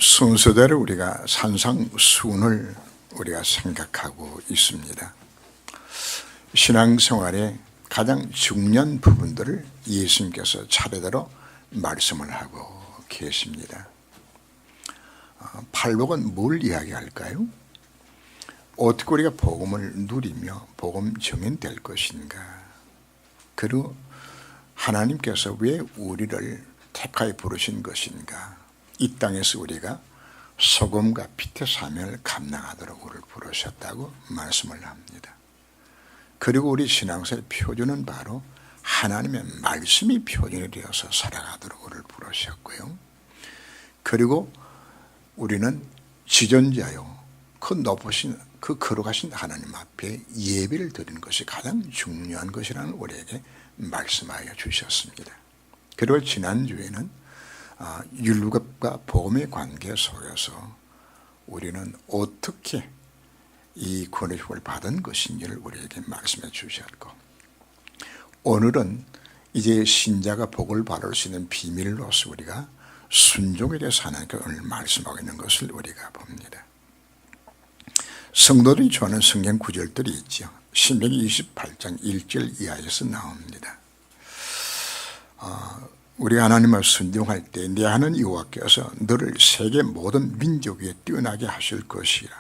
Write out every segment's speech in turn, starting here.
순서대로 우리가 산상수훈을 우리가 생각하고 있습니다. 신앙생활의 가장 중요한 부분들을 예수님께서 차례대로 말씀을 하고 계십니다. 팔복은 뭘 이야기할까요? 어떻게 우리가 복음을 누리며 복음 증인될 것인가? 그리고 하나님께서 왜 우리를 택하여 부르신 것인가? 이 땅에서 우리가 소금과 빛의 사명을 감당하도록 우리를 부르셨다고 말씀을 합니다. 그리고 우리 신앙생활의 표준은 바로 하나님의 말씀이 표준이 되어서 살아가도록 우리를 부르셨고요. 그리고 우리는 지존자요, 그 높으신 그 거룩하신 하나님 앞에 예배를 드리는 것이 가장 중요한 것이라는 우리에게 말씀하여 주셨습니다. 그리고 지난주에는 율법과 복음의 관계 속에서 우리는 어떻게 이 구원의 복을 받은 것인지를 우리에게 말씀해 주셨고, 오늘은 이제 신자가 복을 받을 수 있는 비밀로서 우리가 순종에 대해서 하나님께서 오늘 말씀하고 있는 것을 우리가 봅니다. 성도들이 좋아하는 성경 구절들이 있죠. 신명기 28장 1절 이하에서 나옵니다. 우리가 하나님을 순종할 때 내 하나님 여호와께서 너를 세계 모든 민족 위에 뛰어나게 하실 것이라.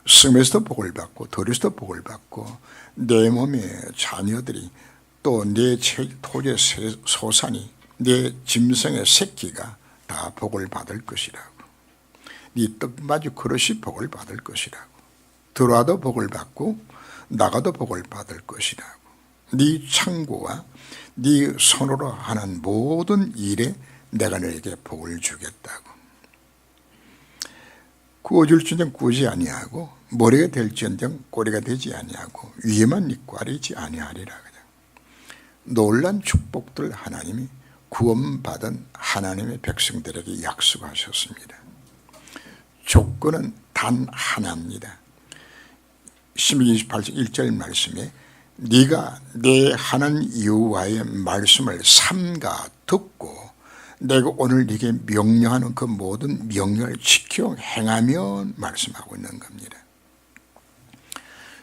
성에서도 복을 받고 들에서도 복을 받고 내 몸의 자녀들이 또 내 토지의 소산이 내 짐승의 새끼가 다 복을 받을 것이라고. 네 떡받이 그릇이 복을 받을 것이라고. 들어와도 복을 받고 나가도 복을 받을 것이라고. 네 창고와 네 손으로 하는 모든 일에 내가 너에게 복을 주겠다고. 구워줄지언정 구우지 아니하고 머리가 될지언정 꼬리가 되지 아니하고 위에만 이과리지 아니하리라. 놀란 축복들 하나님이 구원받은 하나님의 백성들에게 약속하셨습니다. 조건은 단 하나입니다. 신명기 28장 1절 말씀에 네가 내 하나님 여호와의 말씀을 삼가 듣고 내가 오늘 네게 명령하는 그 모든 명령을 지켜 행하면 말씀하고 있는 겁니다.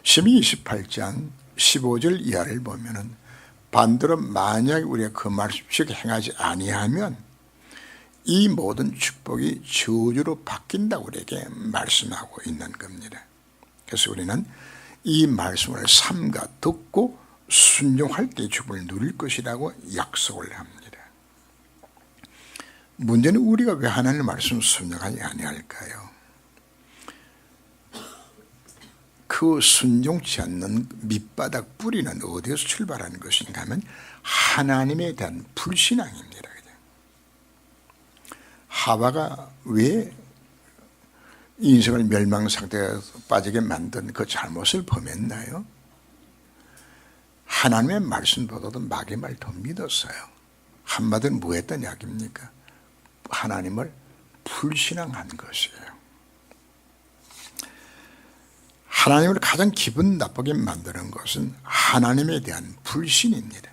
신명기 28장 15절 이하를 보면은 반대로 만약 우리가 그 말씀 지켜 행하지 아니하면 이 모든 축복이 저주로 바뀐다고 우리에게 말씀하고 있는 겁니다. 그래서 우리는 이 말씀을 삼가 듣고 순종할 때 축복을 누릴 것이라고 약속을 합니다. 문제는 우리가 왜 하나님의 말씀을 순종하지 아니할까요? 그 순종치 않는 밑바닥 뿌리는 어디에서 출발하는 것인가 하면 하나님에 대한 불신앙입니다. 하와가 왜 인생을 멸망 상태에 빠지게 만든 그 잘못을 범했나요? 하나님의 말씀보다도 마귀의 말 더 믿었어요. 한마디로 뭐 했던 이야기입니까? 하나님을 불신앙한 것이에요. 하나님을 가장 기분 나쁘게 만드는 것은 하나님에 대한 불신입니다.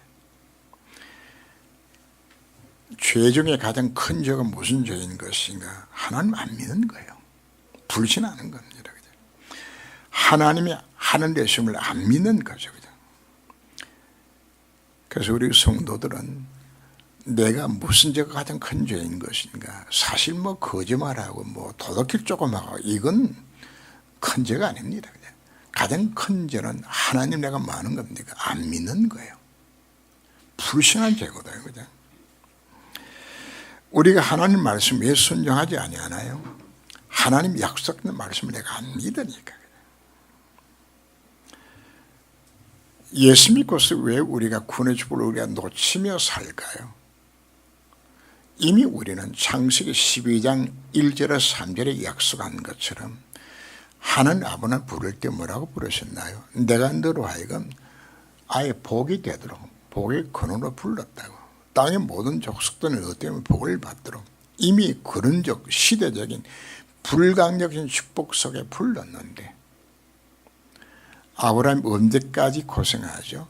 죄 중에 가장 큰 죄가 무슨 죄인 것인가? 하나님 안 믿는 거예요. 불신하는 겁니다. 하나님이 하는 되심을 안 믿는 거죠. 그래서 우리 성도들은 내가 무슨 죄가 가장 큰 죄인 것인가? 사실 뭐 거짓말하고 뭐 도덕질 조금 하고 이건 큰 죄가 아닙니다. 가장 큰 죄는 하나님 내가 뭐 하는 겁니까? 안 믿는 거예요. 불신한 죄거든요. 그죠? 우리가 하나님 말씀 왜 순종하지 아니하나요? 하나님 약속하는 말씀을 내가 안 믿으니까. 예수 믿고서 왜 우리가 구원의 축복을 우리가 놓치며 살까요? 이미 우리는 창세기 12장 1절에서 3절에 약속한 것처럼 하나님 아버지를 부를 때 뭐라고 부르셨나요? 내가 너로 하여금 아예 복이 되도록 복의 근원으로 불렀다고. 땅의 모든 족속들은 너 때문에 복을 받도록 이미 그런적 시대적인 불강력인 축복 속에 불렀는데 아브라함이 언제까지 고생하죠?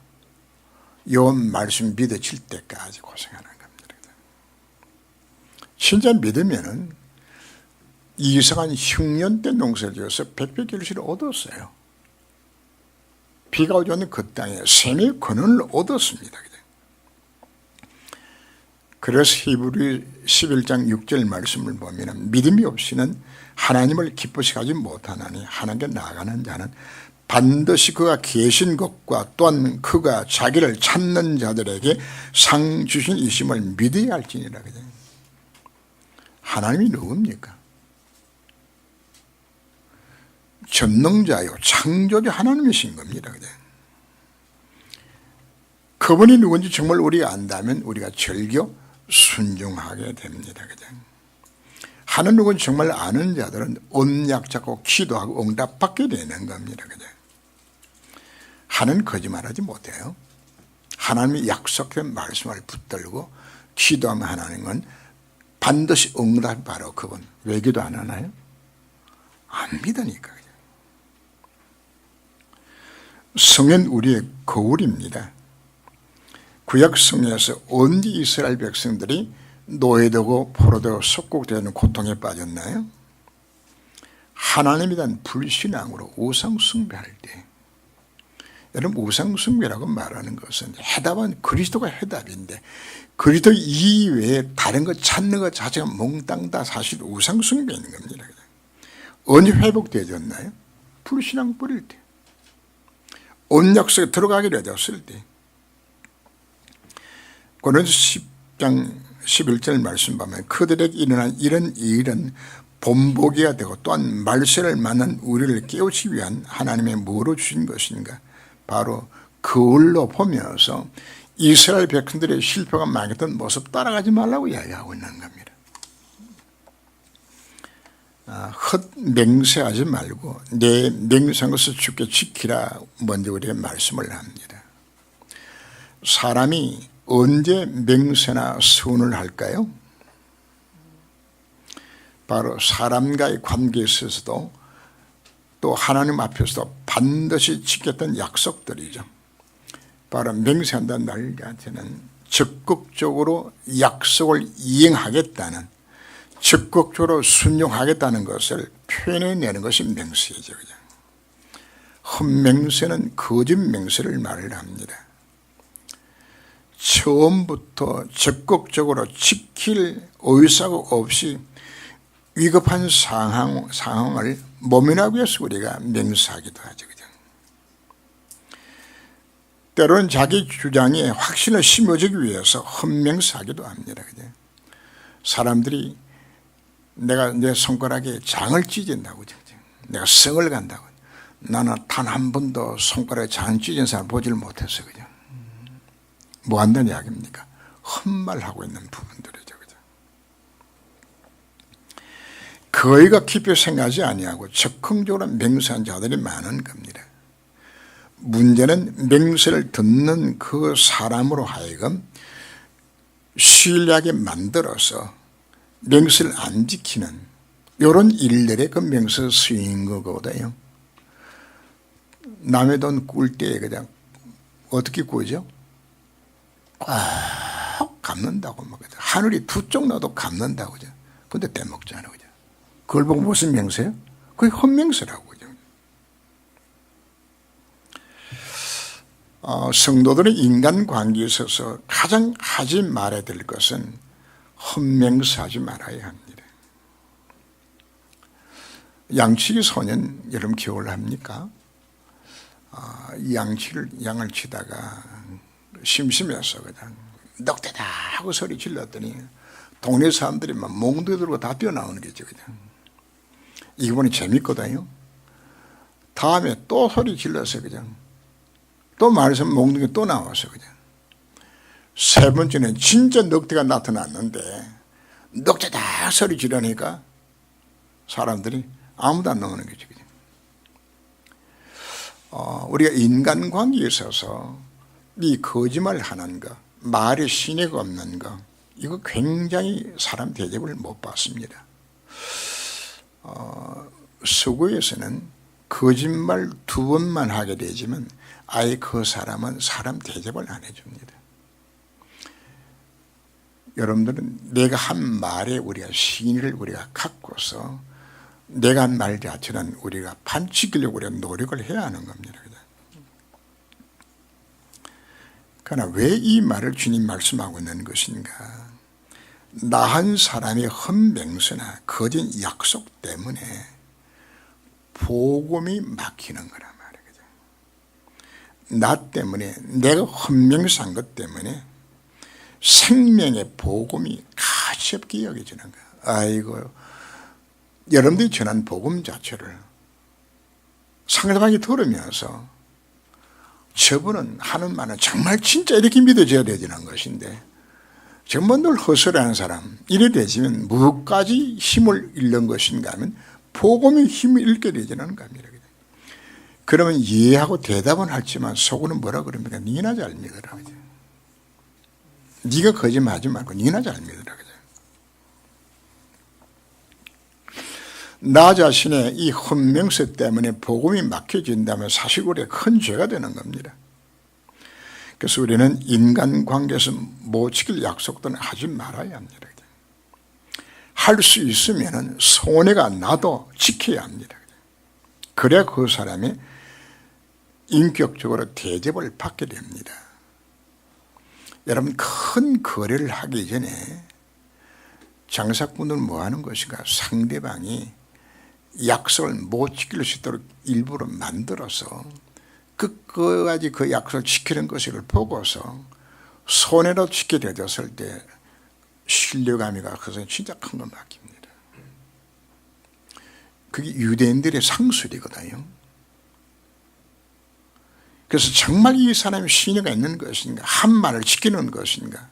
요 말씀 믿어질 때까지 고생하는 겁니다. 진짜 믿으면은 이상한 흉년 때 농사를 지어서 백배 결실을 얻었어요. 비가 오지 않는 그 땅에 샘의 근원을 얻었습니다. 그래서 히브리 11장 6절 말씀을 보면 믿음이 없이는 하나님을 기쁘시게 하지 못하나니 하나님께 나아가는 자는 반드시 그가 계신 것과 또한 그가 자기를 찾는 자들에게 상 주신 이심을 믿어야 할지니라. 하나님이 누굽니까? 전능자요 창조주 하나님이신 겁니다. 그분이 누군지 정말 우리가 안다면 우리가 절교 순종하게 됩니다. 하는 누군 정말 아는 자들은 언약 잡고 기도하고 응답받게 되는 겁니다. 하는 거짓말하지 못해요. 하나님이 약속한 말씀을 붙들고 기도하면 하나님은 반드시 응답이 바로 그분. 왜 기도 안 하나요? 안 믿으니까. 성은 우리의 거울입니다. 구약 성에서 언제 이스라엘 백성들이 노예되고 포로되고 속국되는 고통에 빠졌나요? 하나님에 대한 불신앙으로 우상 숭배할 때. 여러분, 우상 숭배라고 말하는 것은 해답은 그리스도가 해답인데 그리스도 이외에 다른 거 찾는 것 자체가 몽땅 다 사실 우상 숭배인 겁니다. 언제 회복되어졌나요? 불신앙 뿌릴 때, 언약 속에 들어가기로 되었을 때. 고린도서 10장 11절 말씀 보면 그들에게 일어난 이런 일은 본보기가 되고 또한 말세를 만난 우리를 깨우치기 위한 하나님의 뭐로 주신 것인가? 바로 그걸로 보면서 이스라엘 백성들의 실패가 망했던 모습 따라가지 말라고 이야기하고 있는 겁니다. 헛맹세하지 말고 내 맹세한 것을 주께 지키라 먼저 우리가 말씀을 합니다. 사람이 언제 맹세나 서운을 할까요? 바로 사람과의 관계에 있어서도 또 하나님 앞에서도 반드시 지켰던 약속들이죠. 바로 맹세한다는 말한테는 적극적으로 약속을 이행하겠다는, 적극적으로 순종하겠다는 것을 표현해내는 것이 맹세죠. 헛맹세는 거짓 맹세를 말을 합니다. 처음부터 적극적으로 지킬 의사가 없이 위급한 상황을 모면하기 위해서 우리가 맹세하기도 하죠. 때로는 자기 주장에 확신을 심어주기 위해서 헛맹세하기도 합니다. 사람들이 내가 내 손가락에 장을 찢은다고, 내가 성을 간다고, 나는 단 한 번도 손가락에 장 찢은 사람 보지를 못했어. 뭐 한다는 이야기입니까? 헛말하고 있는 부분들이죠. 거의가 깊이 생각하지 아니하고 적극적으로 맹세한 자들이 많은 겁니다. 문제는 맹세를 듣는 그 사람으로 하여금 신뢰하게 만들어서 맹세를 안 지키는 이런 일들에 그 맹세 쓰인 거거든요. 남의 돈 꿀 때 그냥 어떻게 꾸죠? 꼭 갚는다고 막 하늘이 두 쪽 나도 갚는다고 그죠? 근데 떼먹잖아요, 그죠? 그걸 보고 무슨 맹세요? 그게 헛맹세라고 그죠? 성도들의 인간관계에 있어서 가장 하지 말아야 될 것은 헛맹세하지 말아야 합니다. 양치기 소년 여러분 기억합니까? 양을 치다가 심심해서 그냥 넉대다 하고 소리 질렀더니 동네 사람들이 막 몽둥이 들고 다 뛰어나오는 거죠. 그냥 이번에 재밌거든요. 다음에 또 소리 질러서 그냥 또 말해서 몽둥이 또 나와서 그냥 세 번째는 진짜 넉대가 나타났는데 넉대다 소리 지르니까 사람들이 아무도 안 나오는 거죠. 그냥. 우리가 인간관계에 있어서 이 거짓말 하는 거, 말에 신뢰가 없는 거, 이거 굉장히 사람 대접을 못 받습니다. 서구에서는 거짓말 2번만 하게 되지만 아예 그 사람은 사람 대접을 안 해줍니다. 여러분들은 내가 한 말에 우리가 신의를 우리가 갖고서 내가 한 말 자체는 우리가 반 지키려고 우리가 노력을 해야 하는 겁니다. 그러나 왜 이 말을 주님 말씀하고 있는 것인가? 나 한 사람의 헛맹세나 거짓 약속 때문에 복음이 막히는 거란 말이거든. 나 때문에 내가 헛맹세한 것 때문에 생명의 복음이 가시없게 여겨지는 거야. 아이고, 여러분들이 전한 복음 자체를 상대방이 들으면서 저분은 하는 말은 정말 진짜 이렇게 믿어져야 되는 것인데 정말 늘 헛소리하는 사람 이래 되지면 무엇까지 힘을 잃는 것인가 하면 복음의 힘을 잃게 되지는 겁니다. 그러면 이해하고 대답은 하지만 속으로는 뭐라 그럽니까? 니나 잘 믿어라. 네가 거짓말하지 말고 니나 잘 믿어라. 나 자신의 이 헛명세 때문에 복음이 막혀진다면 사실 우리가 큰 죄가 되는 겁니다. 그래서 우리는 인간관계에서 못 지킬 약속들은 하지 말아야 합니다. 할 수 있으면 손해가 나도 지켜야 합니다. 그래야 그 사람이 인격적으로 대접을 받게 됩니다. 여러분, 큰 거래를 하기 전에 장사꾼은 뭐 하는 것인가? 상대방이 약속을 못 지킬 수 있도록 일부러 만들어서 끝까지 그 약속을 지키는 것을 보고서 손해로 지게 되었을 때 신뢰감이 가서 진짜 큰 건 맡깁니다. 그게 유대인들의 상술이거든요. 그래서 정말 이 사람이 신뢰가 있는 것인가, 한 말을 지키는 것인가.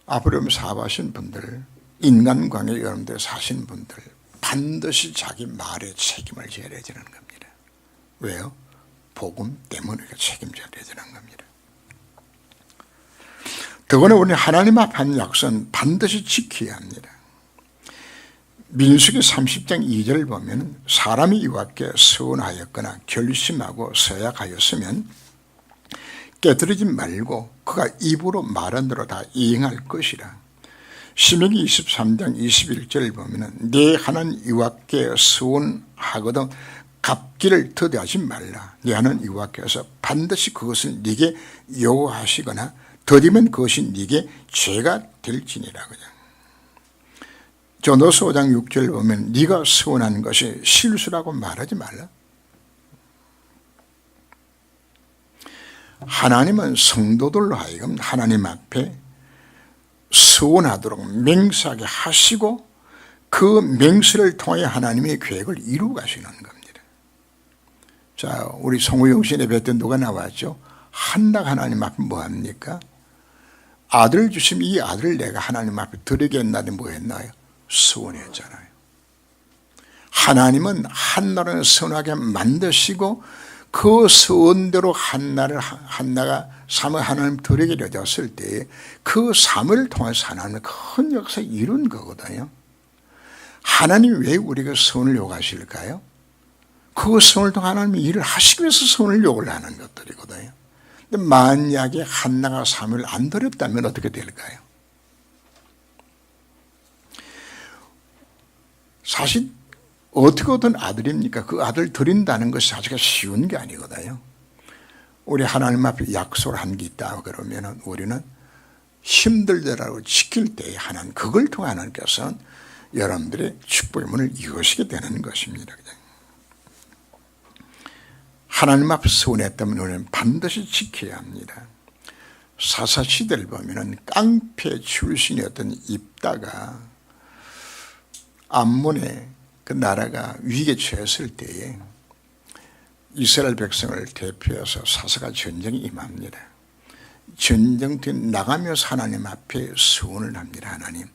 앞으로 사업하신 분들, 인간관계 여러분들 사신 분들 반드시 자기 말에 책임을 져야 되는 겁니다. 왜요? 복음 때문에 책임져야 되는 겁니다. 더구나 우리 하나님 앞에 한 약속은 반드시 지켜야 합니다. 민수기 30장 2절 보면 사람이 이와께 서운하였거나 결심하고 서약하였으면 깨뜨리지 말고 그가 입으로 말한 대로 다 이행할 것이라. 신명기 23장 21절 보면 네 하나님 여호와께 서운하거든 갚기를 더디하지 말라. 네 하나님 여호와께서 반드시 그것을 네게 요구하시거나 더디면 그것이 네게 죄가 될지니라. 그냥 전도서 5장 6절 보면 네가 서운한 것이 실수라고 말하지 말라. 하나님은 성도들로 하여금 하나님 앞에 서운하도록 맹세하게 하시고 그 맹세를 통해 하나님의 계획을 이루어 가시는 겁니다. 자, 우리 송우영신 예배 때 누가 나왔죠? 한나가 하나님 앞에 뭐합니까? 아들 주시면 이 아들을 내가 하나님 앞에 드리겠나니 뭐했나요? 서운했잖아요. 하나님은 한나를 서운하게 만드시고 그 서원대로 한나가 삶을 하나님 드리게 되었을 때 그 삶을 통해서 하나님은 큰 역사를 이룬 거거든요. 하나님이 왜 우리가 서원을 요구하실까요? 그 서원을 통해 하나님이 일을 하시기 위해서 서원을 요구를 하는 것들이거든요. 근데 만약에 한나가 삶을 안 드렸다면 어떻게 될까요? 사실 어떻게 얻은 아들입니까? 그 아들 드린다는 것이 자체가 쉬운 게 아니거든요. 우리 하나님 앞에 약속을 한 게 있다 그러면 우리는 힘들더라도 지킬 때에 하나님 그걸 통해 하나님께서는 여러분들의 축복의 문을 여시게 되는 것입니다. 하나님 앞에 서운했다면 우리는 반드시 지켜야 합니다. 사사시대를 보면 깡패 출신이었던 입다가 암몬의 그 나라가 위기에 처했을 때에 이스라엘 백성을 대표해서 사사가 전쟁에 임합니다. 전쟁터에 나가면서 하나님 앞에 서원을 합니다. 하나님,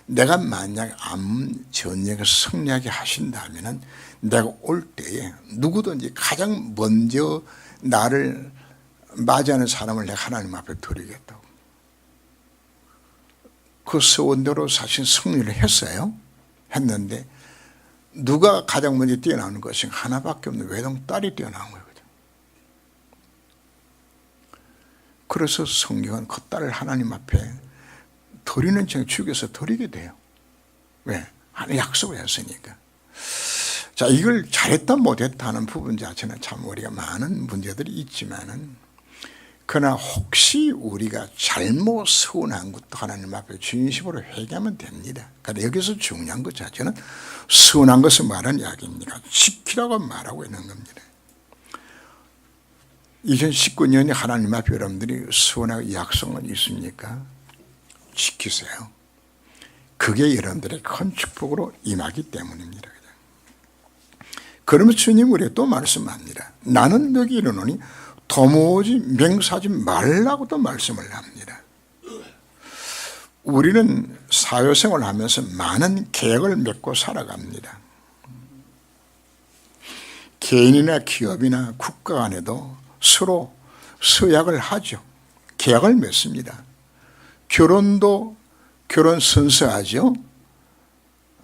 내가 만약 암 전쟁에서 승리하게 하신다면 내가 올 때에 누구든지 가장 먼저 나를 맞이하는 사람을 내가 하나님 앞에 드리겠다고. 그 서원대로 사실 승리를 했어요. 했는데 누가 가장 먼저 뛰어나오는 것이 하나밖에 없는 외동딸이 뛰어나온 거예요. 그래서 성경은 그 딸을 하나님 앞에 드리는 척 죽여서 드리게 돼요. 왜? 하나님 약속을 했으니까. 자, 이걸 잘했다 못했다 하는 부분 자체는 참 우리가 많은 문제들이 있지만은, 그러나 혹시 우리가 잘못 서운한 것도 하나님 앞에 진심으로 회개하면 됩니다. 그러니까 여기서 중요한 것 자체는 서운한 것을 말하는 이야기입니까? 지키라고 말하고 있는 겁니다. 2019년에 하나님 앞에 여러분들이 서운하고 약속은 있습니까? 지키세요. 그게 여러분들의 큰 축복으로 임하기 때문입니다. 그러면 주님 우리에게 또 말씀합니다. 나는 너에게 이르노니 도무지 맹세하지 말라고 또 말씀을 합니다. 우리는 사회생활을 하면서 많은 계약을 맺고 살아갑니다. 개인이나 기업이나 국가 간에도 서로 서약을 하죠. 계약을 맺습니다. 결혼도 결혼 선서하죠.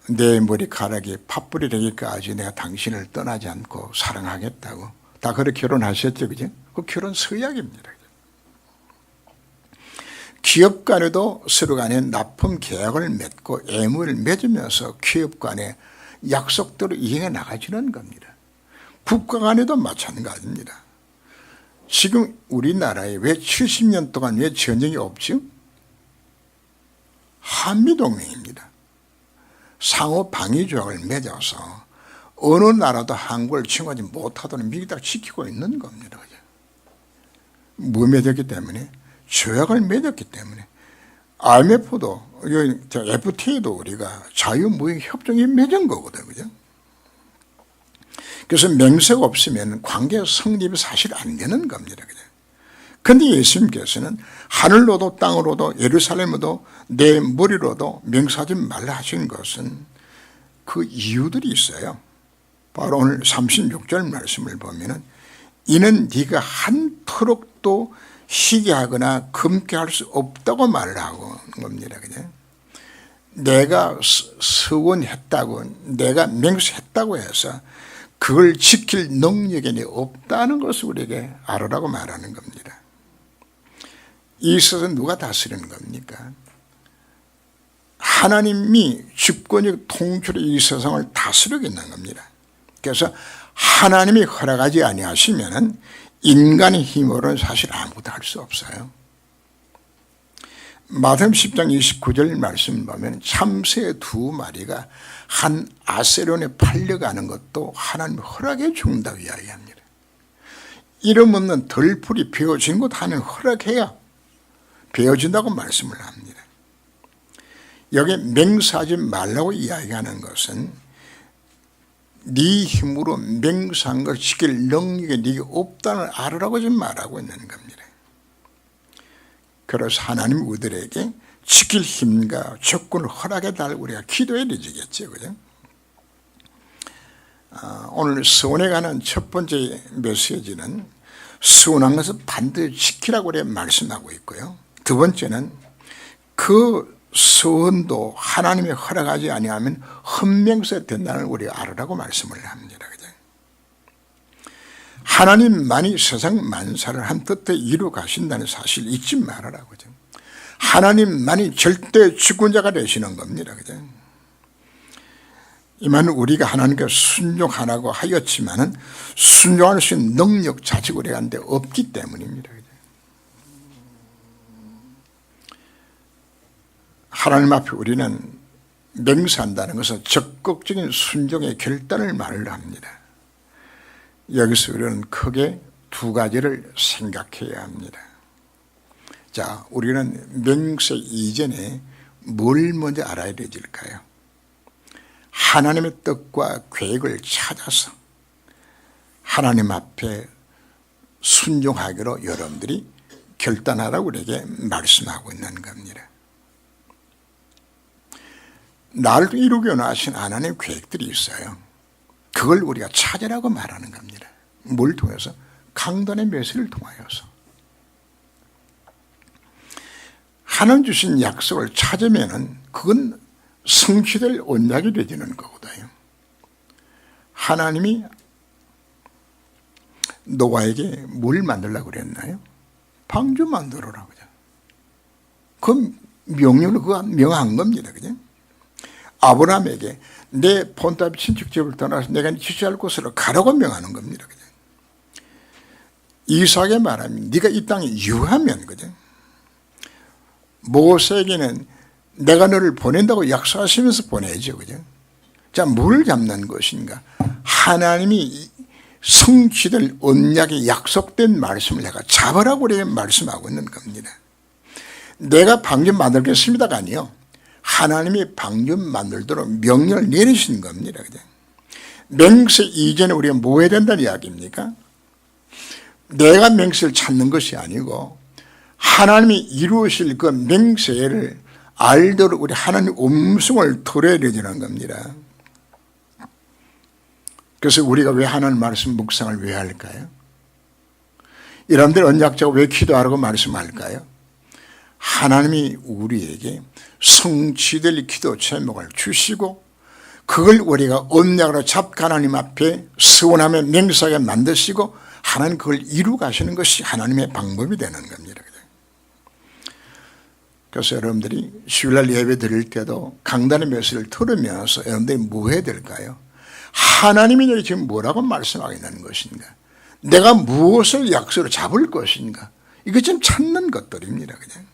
내 머리카락이 팥불이 되기까지 내가 당신을 떠나지 않고 사랑하겠다고. 다 그렇게 결혼하셨죠, 그죠? 그 결혼 서약입니다. 기업 간에도 서로 간에 납품 계약을 맺고 애무를 맺으면서 기업 간에 약속대로 이행해 나가지는 겁니다. 국가 간에도 마찬가지입니다. 지금 우리나라에 왜 70년 동안 왜 전쟁이 없죠? 한미동맹입니다. 상호 방위 조약을 맺어서 어느 나라도 한국을 침공하지 못하도록 미국이 다 지키고 있는 겁니다. 뭐 맺었기 때문에? 조약을 맺었기 때문에. IMF도 FTA도 우리가 자유무역협정이 맺은 거거든요. 그죠? 그래서 맹세가 없으면 관계 성립이 사실 안 되는 겁니다. 그런데 예수님께서는 하늘로도 땅으로도 예루살렘으로도 내 머리로도 맹세하지 말라 하신 것은 그 이유들이 있어요. 바로 오늘 36절 말씀을 보면은 이는 네가 한토록도 희게 하거나 금게 할 수 없다고 말을 하고 겁니다. 그냥 내가 서원했다고 내가 맹세했다고 해서 그걸 지킬 능력이 없다는 것을 우리에게 알으라고 말하는 겁니다. 이 세상은 누가 다스리는 겁니까? 하나님이 주권적 통치로 이 세상을 다스리고 있는 겁니다. 그래서 하나님이 허락하지 아니하시면은 인간의 힘으로는 사실 아무것도 할 수 없어요. 마태복음 10장 29절 말씀 보면 참새 2마리가 한 아세론에 팔려가는 것도 하나님 허락해 준다고 이야기합니다. 이름 없는 덜풀이 베어진 것 하나님 허락해야 베어진다고 말씀을 합니다. 여기 맹세하지 말라고 이야기하는 것은 네 힘으로 맹세한 걸 지킬 능력이 네게 없다는 알으라고 지금 말하고 있는 겁니다. 그래서 하나님 우리들에게 지킬 힘과 조건을 허락해 달라고 우리가 기도해야 되겠죠. 그죠? 오늘 서원에 관한 첫 번째 메시지는 서원한 것을 반드시 지키라고 우리가 말씀하고 있고요. 두 번째는 그 서원도 하나님의 허락하지 아니하면 헛맹세 된다는 우리가 알으라고 말씀을 합니다. 그죠? 하나님만이 세상 만사를 한 뜻에 이루 가신다는 사실 잊지 말아라. 그죠? 하나님만이 절대 주권자가 되시는 겁니다. 그죠? 이만 우리가 하나님께 순종하라고 하였지만은 순종할 수 있는 능력 자체가 우리한테 없기 때문입니다. 그죠? 하나님 앞에 우리는 맹세한다는 것은 적극적인 순종의 결단을 말을 합니다. 여기서 우리는 크게 두 가지를 생각해야 합니다. 자, 우리는 맹세 이전에 뭘 먼저 알아야 되질까요? 하나님의 뜻과 계획을 찾아서 하나님 앞에 순종하기로 여러분들이 결단하라고 우리에게 말씀하고 있는 겁니다. 나를 이루게 원하신 하나님의 계획들이 있어요. 그걸 우리가 찾으라고 말하는 겁니다. 뭘 통해서? 강단의 메시지를 통하여서. 하나님 주신 약속을 찾으면은 그건 성취될 언약이 되지는 거거든요. 하나님이 노아에게 뭘 만들려고 그랬나요? 방주 만들어라. 그죠? 그 명령을 그가 명한 겁니다. 그죠? 아브라함에게 내 본토 친척집을 떠나서 내가 지시할 곳으로 가라고 명하는 겁니다. 그죠? 이삭에게 말하면 네가 이 땅에 유하면, 그죠? 모세에게는 내가 너를 보낸다고 약속하시면서 보내죠. 그죠? 자, 뭘 잡는 것인가? 하나님이 성취될 언약의 약속된 말씀을 내가 잡으라고 우리에게 말씀하고 있는 겁니다. 내가 방주 만들겠습니다가 아니요. 하나님이 방주 만들도록 명령을 내리신 겁니다. 그죠? 맹세 이전에 우리가 뭐 해야 된다는 이야기입니까? 내가 맹세를 찾는 것이 아니고 하나님이 이루실 그 맹세를 알도록 우리 하나님 음성을 들어야 되는 겁니다. 그래서 우리가 왜 하나님 말씀 묵상을 왜 할까요? 여러분들 언약자가 왜 기도하라고 말씀할까요? 하나님이 우리에게 성취될 기도 제목을 주시고 그걸 우리가 언약으로 잡고 하나님 앞에 서원하며 맹세하게 만드시고 하나님 그걸 이루 가시는 것이 하나님의 방법이 되는 겁니다. 그래서 여러분들이 주일날 예배 드릴 때도 강단의 메시지를 들으면서 여러분들이 뭐 해야 될까요? 하나님이 너희 지금 뭐라고 말씀하겠다는 것인가? 내가 무엇을 약속으로 잡을 것인가? 이거 지금 찾는 것들입니다. 그냥.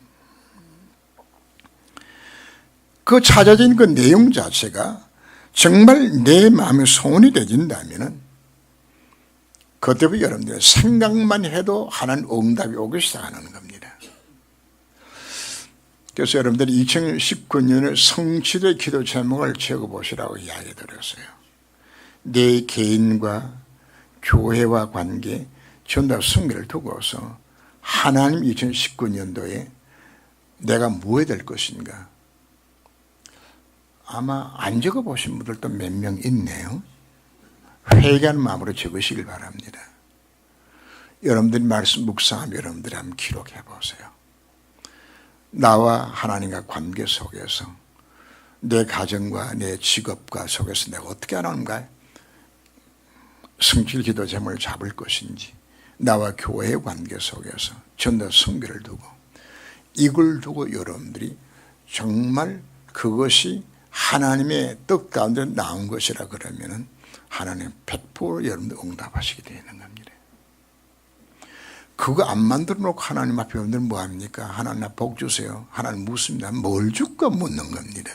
그 찾아진 그 내용 자체가 정말 내 마음에 소원이 되진다면 그때부터 여러분들 생각만 해도 하나님 응답이 오기 시작하는 겁니다. 그래서 여러분들이 2019년에 성취될 기도 제목을 적어보시라고 이야기 드렸어요. 내 개인과 교회와 관계, 전도 성결을 두고서 하나님 2019년도에 내가 뭐 해야 될 것인가? 아마 안 적어보신 분들도 몇 명 있네요. 회개하는 마음으로 적으시길 바랍니다. 여러분들이 말씀 묵상하면 여러분들이 한번 기록해 보세요. 나와 하나님과 관계 속에서 내 가정과 내 직업과 속에서 내가 어떻게 하는가? 성취 기도 제목을 잡을 것인지, 나와 교회의 관계 속에서 전도 성결을 두고 이걸 두고 여러분들이 정말 그것이 하나님의 뜻 가운데 나온 것이라 그러면은 하나님 100% 여러분들 응답하시게 되는 겁니다. 그거 안 만들어 놓고 하나님 앞에 여러분들 뭐 합니까? 하나님 나 복 주세요. 하나님 묻습니다. 뭘 줄까 묻는 겁니다.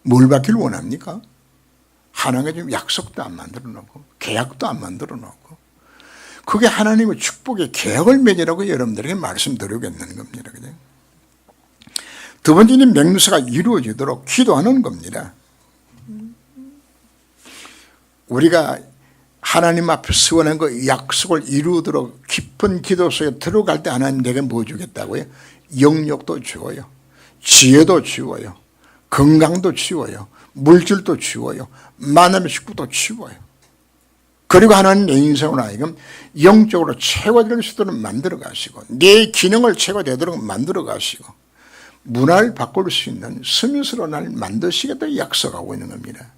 뭘 받기를 원합니까? 하나님의 지금 약속도 안 만들어 놓고 계약도 안 만들어 놓고 그게 하나님의 축복의 계약을 맺으라고 여러분들에게 말씀드리고 있는 겁니다. 그죠? 두 번째는 맹세가 이루어지도록 기도하는 겁니다. 우리가 하나님 앞에 서원한 그 약속을 이루도록 깊은 기도 속에 들어갈 때 하나님 내게 뭐 주겠다고요? 영역도 주어요. 지혜도 주어요. 건강도 주어요. 물질도 주어요. 만남의 식구도 주어요. 그리고 하나님 내 인생을 하여금 영적으로 최고될 수 있도록 만들어 가시고 내 기능을 최고되도록 만들어 가시고 문화를 바꿀 수 있는 스미스로 날 만드시겠다고 약속하고 있는 겁니다.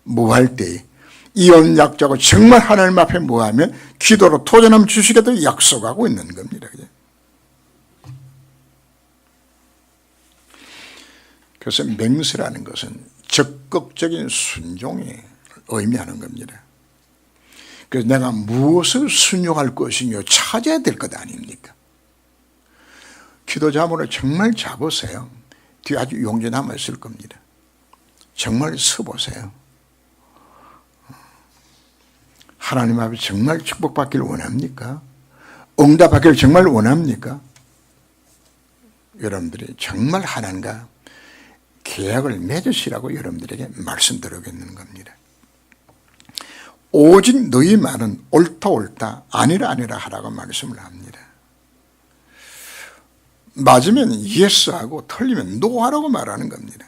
뭐 할 때 이 언약자고 정말 하나님 앞에 뭐 하면 기도로 도전함 주시겠다고 약속하고 있는 겁니다. 그래서 맹세라는 것은 적극적인 순종에 의미하는 겁니다. 그래서 내가 무엇을 순종할 것이며 찾아야 될 것 아닙니까? 기도 자문을 정말 잡으세요. 뒤에 아주 용기 남아 있을 겁니다. 정말 서보세요. 하나님 앞에 정말 축복받기를 원합니까? 응답받기를 정말 원합니까? 여러분들이 정말 하나님과 계약을 맺으시라고 여러분들에게 말씀드리겠는 겁니다. 오직 너희 말은 옳다 옳다 아니라 아니라 하라고 말씀을 합니다. 맞으면 예스하고 틀리면 노하라고 말하는 겁니다.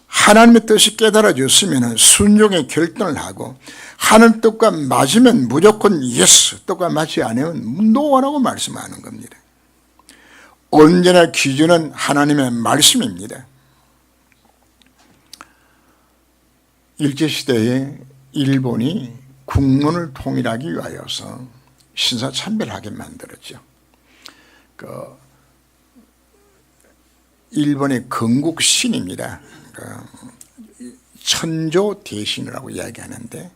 하나님의 뜻이 깨달아졌으면 순종의 결단을 하고 하는 뜻과 맞으면 무조건 예스, 뜻과 맞지 않으면 노하라고 말씀하는 겁니다. 언제나 기준은 하나님의 말씀입니다. 일제시대에 일본이 국론을 통일하기 위하여서 신사참배하게 만들었죠. 일본의 건국신입니다. 천조 대신이라고 이야기하는데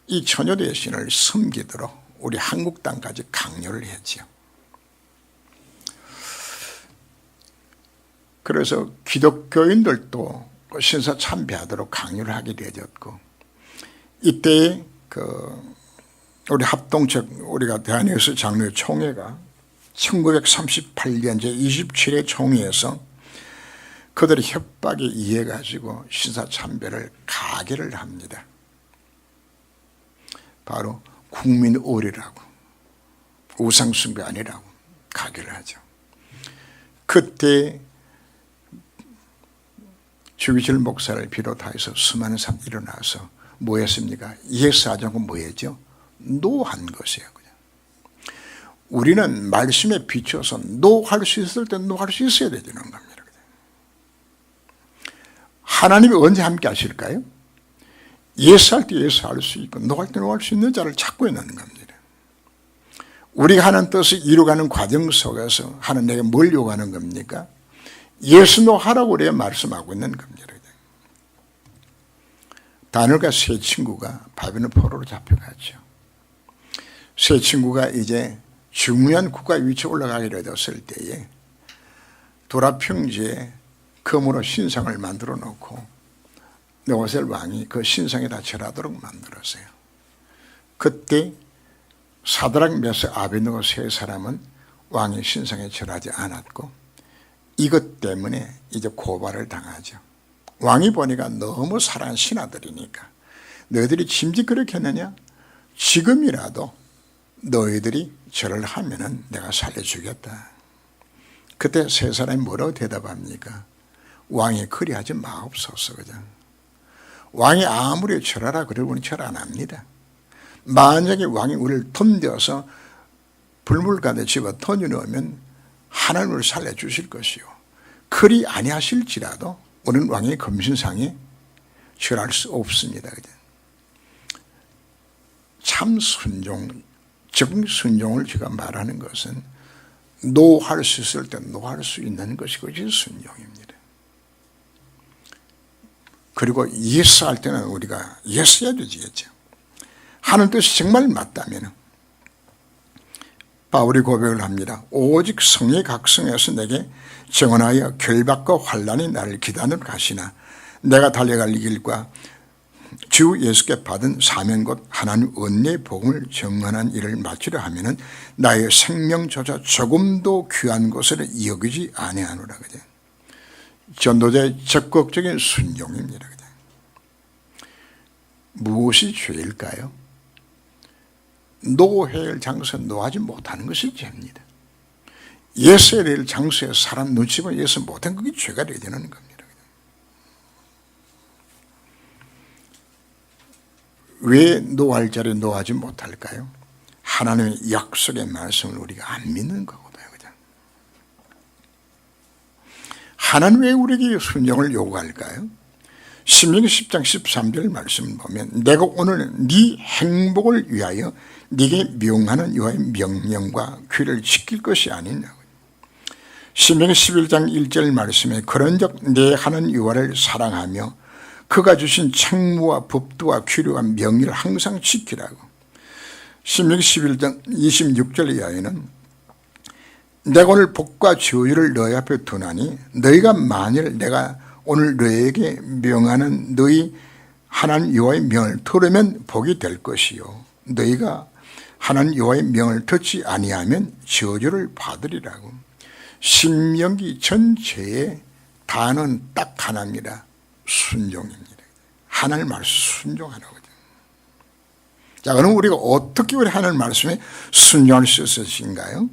이 천조 대신을 섬기도록 우리 한국 땅까지 강요를 했죠. 그래서 기독교인들도 신사 참배하도록 강요를 하게 되어졌고, 이때 우리 합동적 우리가 대한예수 장로회 총회가 1938년 제27회 총회에서 그들의 협박에 의해 가지고 신사 참배를 가결을 합니다. 바로 국민 오리라고, 우상숭배 아니라고 가결을 하죠. 그때 주기철 목사를 비롯해서 수많은 사람들이 일어나서 뭐 했습니까? 예수하지 않고 뭐 했죠? 노한 것이에요. 그냥. 우리는 말씀에 비춰서 노할 수 있을 때 노할 수 있어야 되는 겁니다. 하나님이 언제 함께 하실까요? 예수할 때 예수할 수 있고 노할 때 노할 수 있는 자를 찾고 있는 겁니다. 우리가 하는 뜻을 이루어가는 과정 속에서 하나님에게 뭘 요구하는 겁니까? 예수 노하라고 우리가 말씀하고 있는 겁니다. 다니엘과 세 친구가 바벨론 포로로 잡혀갔죠. 세 친구가 이제 중요한 국가 위치에 올라가게 되었을 때에 도라평지에 금으로 신상을 만들어 놓고 느부갓네살 왕이 그 신상에다 절하도록 만들었어요. 그때 사드락 메삭 아베드노고 세 사람은 왕의 신상에 절하지 않았고 이것 때문에 이제 고발을 당하죠. 왕이 보니까 너무 사랑하는 신하들이니까 너희들이 짐짓 그렇게 했느냐? 지금이라도 너희들이 절을 하면은 내가 살려주겠다. 그때 세 사람이 뭐라고 대답합니까? 왕이 그리하지 마옵소서. 그냥 왕이 아무리 절하라 그러고는 절 안 합니다. 만약에 왕이 우리를 던져서 불물가에 집어 던져놓으면 하나님을 살려주실 것이요, 그리 아니하실지라도 우리는 왕의 검신상에 절할 수 없습니다. 참 순종, 정순종을 제가 말하는 것은 노할 수 있을 때 노할 수 있는 것이 그것이 순종입니다. 그리고 예스할 때는 우리가 예스해야 되겠죠. 하는 뜻이 정말 맞다면 바울이 고백을 합니다. 오직 성의 각성에서 내게 정언하여 결박과 환난이 나를 기다리는 가시나 내가 달려갈 길과 주 예수께 받은 사명 곧 하나님 은혜의 복음을 증언한 일을 마치려 하면은 나의 생명조차 조금도 귀한 것을 여기지 아니하노라. 그죠? 전도자의 적극적인 순종입니다. 그죠? 무엇이 죄일까요? 노해일 장소에 노하지 못하는 것이 죄입니다. 예수에 될 장소에 사람 눈치 보면 예수 못한 그게 죄가 되는 겁니다. 왜 노할 자리에 노하지 못할까요? 하나님의 약속의 말씀을 우리가 안 믿는 거거든요. 그죠? 하나님 왜 우리에게 순종을 요구할까요? 신명기 10장 13절 말씀을 보면 내가 오늘 네 행복을 위하여 네게 명하는 여호와의 명령과 규례를 지킬 것이 아니냐고. 신명기 11장 1절 말씀에 그런즉 내 하나님 여호와를 사랑하며 그가 주신 책무와 법도와 규례와 명령을 항상 지키라고. 신명기 11장 26절 이하에는 내가 오늘 복과 저주를 너희 앞에 두나니 너희가 만일 내가 오늘 너희에게 명하는 너희 하나님 여호와의 명을 들으면 복이 될 것이요 너희가 하나님 여호와의 명을 듣지 아니하면 저주를 받으리라고. 신명기 전체의 단어는 딱 하나입니다. 순종입니다. 하나님 말씀 순종하라고. 자, 그럼 우리가 어떻게 우리 하나님 말씀에 순종할 수 있으신가요?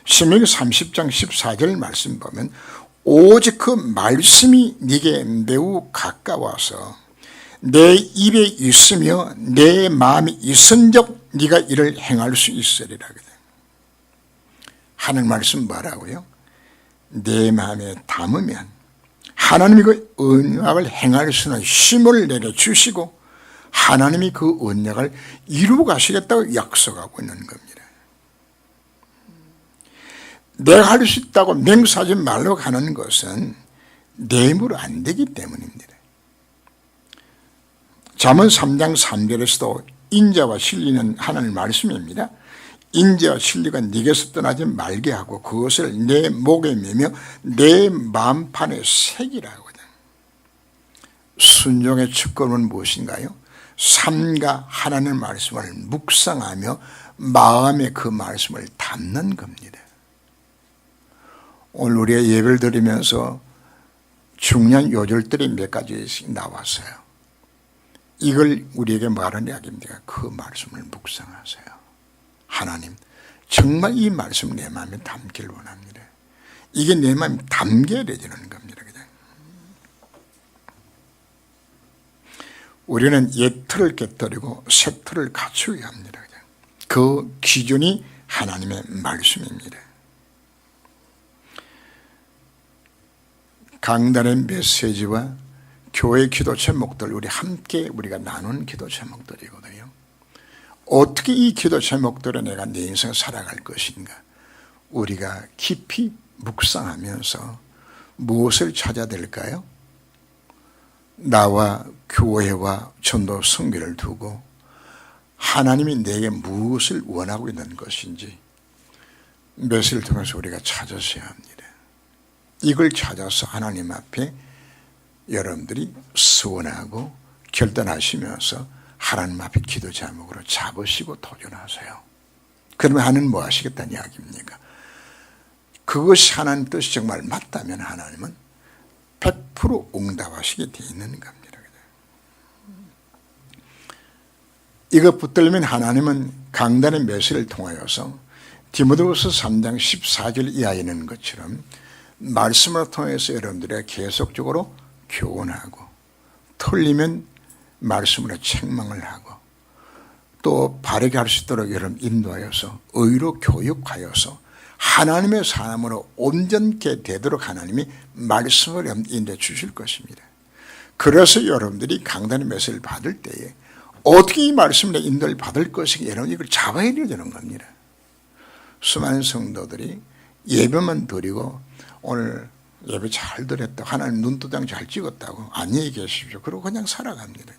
신명기 30장 14절 말씀 보면 오직 그 말씀이 네게 매우 가까워서 내 입에 있으며 내 마음이 있은즉 네가 이를 행할 수 있으리라. 하나님 말씀 뭐라고요? 내 마음에 담으면 하나님이 그 언약을 행할 수 있는 힘을 내게 주시고 하나님이 그 언약을 이루어 가시겠다고 약속하고 있는 겁니다. 내가 할 수 있다고 맹세하지 말라고 하는 것은 내 힘으로 안 되기 때문입니다. 잠언 3장 3절에서도 인자와 진리는 하나님 말씀입니다. 인자와 진리가 네게서 떠나지 말게 하고 그것을 내 목에 매며 내 마음판에 새기라 하거든. 순종의 첫걸음은 무엇인가요? 삶과 하나님의 말씀을 묵상하며 마음에 그 말씀을 담는 겁니다. 오늘 우리가 예배를 드리면서 중요한 요절들이 몇 가지씩 나왔어요. 이걸 우리에게 말하는 이야기입니다. 그 말씀을 묵상하세요. 하나님, 정말 이 말씀 내 마음에 담기를 원합니다. 이게 내 마음에 담겨야 되는 겁니다. 그냥. 우리는 옛 틀을 깨뜨리고 새 틀을 갖추어야 합니다. 그냥. 그 기준이 하나님의 말씀입니다. 강단의 메시지와 교회 기도 제목들 우리 함께 우리가 나눈 기도 제목들이거든요. 어떻게 이 기도 제목들을 내가 내 인생을 살아갈 것인가? 우리가 깊이 묵상하면서 무엇을 찾아야 될까요? 나와 교회와 전도 성교를 두고 하나님이 내게 무엇을 원하고 있는 것인지 메시지를 통해서 우리가 찾아서야 합니다. 이걸 찾아서 하나님 앞에 여러분들이 소원하고 결단하시면서 하나님 앞에 기도 제목으로 잡으시고 도전하세요. 그러면 하나님 뭐 하시겠다는 이야기입니까? 그것이 하나님 뜻이 정말 맞다면 하나님은 100% 응답하시게 되어 있는 겁니다. 이것 붙들면 하나님은 강단의 메시지를 통하여서 디모데후서 3장 14절 이하에 있는 것처럼 말씀을 통해서 여러분들이 계속적으로 교훈하고 틀리면 말씀으로 책망을 하고 또 바르게 할 수 있도록 여러분 인도하여서 의로 교육하여서 하나님의 사람으로 온전케 되도록 하나님이 말씀을 인도해 주실 것입니다. 그래서 여러분들이 강단의 메시지를 받을 때에 어떻게 이 말씀의 인도를 받을 것인가 여러분 이걸 잡아야 되는 겁니다. 수많은 성도들이 예배만 드리고 오늘 예배 잘 드렸다. 하나님 눈도장 잘 찍었다고 안녕히 계십시오. 그러고 그냥 살아갑니다.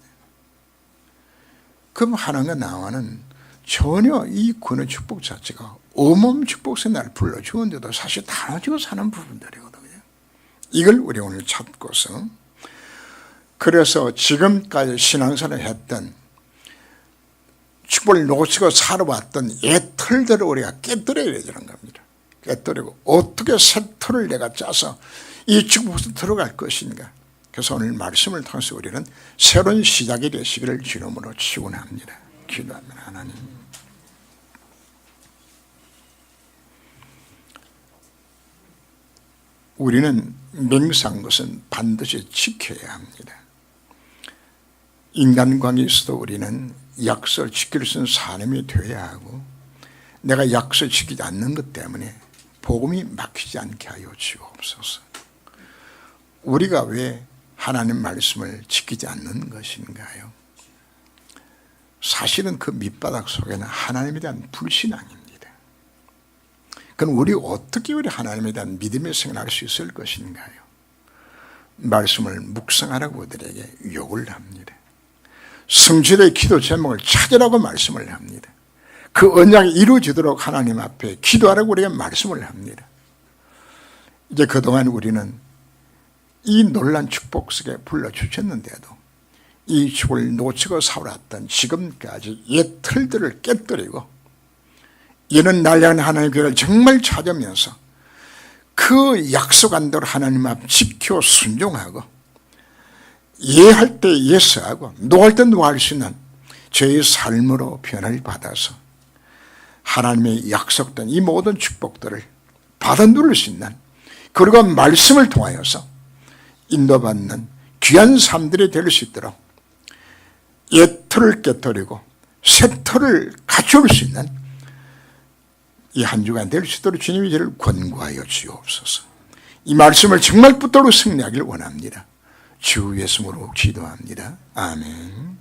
그럼 하나님과 나와는 전혀 이 구원의 축복 자체가 어마어마한 축복의 날 불러주었는데도 사실 나눠지고 사는 부분들이거든요. 이걸 우리 오늘 찾고서 그래서 지금까지 신앙생활을 했던 축복을 놓치고 살아왔던 옛 틀들을 우리가 깨뜨려야 되는 겁니다. 깨뜨리고 어떻게 새 틀을 내가 짜서 이 축복에 들어갈 것인가. 그래서 오늘 말씀을 통해서 우리는 새로운 시작이 되시기를 주님으로 축원합니다. 기도합니다. 하나님, 우리는 맹세한 것은 반드시 지켜야 합니다. 인간관계에서도 우리는 약속을 지킬 수 있는 사람이 되어야 하고 내가 약속을 지키지 않는 것 때문에 복음이 막히지 않게 하여 주옵소서. 우리가 왜 하나님 말씀을 지키지 않는 것인가요? 사실은 그 밑바닥 속에는 하나님에 대한 불신앙입니다. 그럼 우리 어떻게 우리 하나님에 대한 믿음의 생활을 할 수 있을 것인가요? 말씀을 묵상하라고 우리에게 요구를 합니다. 성질의 기도 제목을 찾으라고 말씀을 합니다. 그 언약이 이루어지도록 하나님 앞에 기도하라고 우리가 말씀을 합니다. 이제 그동안 우리는 이 놀란 축복 속에 불러주셨는데도 이 축복을 놓치고 살았던 지금까지 옛 틀들을 깨뜨리고 이는 날 향한 하나님의 교회를 정말 찾으면서 그 약속한 대로 하나님 앞 지켜 순종하고 예할 때 예스하고 노할 때 노할 수 있는 저의 삶으로 변화를 받아서 하나님의 약속된 이 모든 축복들을 받아 누릴 수 있는 그리고 말씀을 통하여서 인도받는 귀한 삶들이 될 수 있도록 옛 틀을 깨뜨리고 새 틀을 갖출 수 있는 이 한 주간 될 수 있도록 주님이 저를 권고하여 주옵소서. 이 말씀을 정말 붙들고 승리하기를 원합니다. 주 예수님으로 기도합니다. 아멘.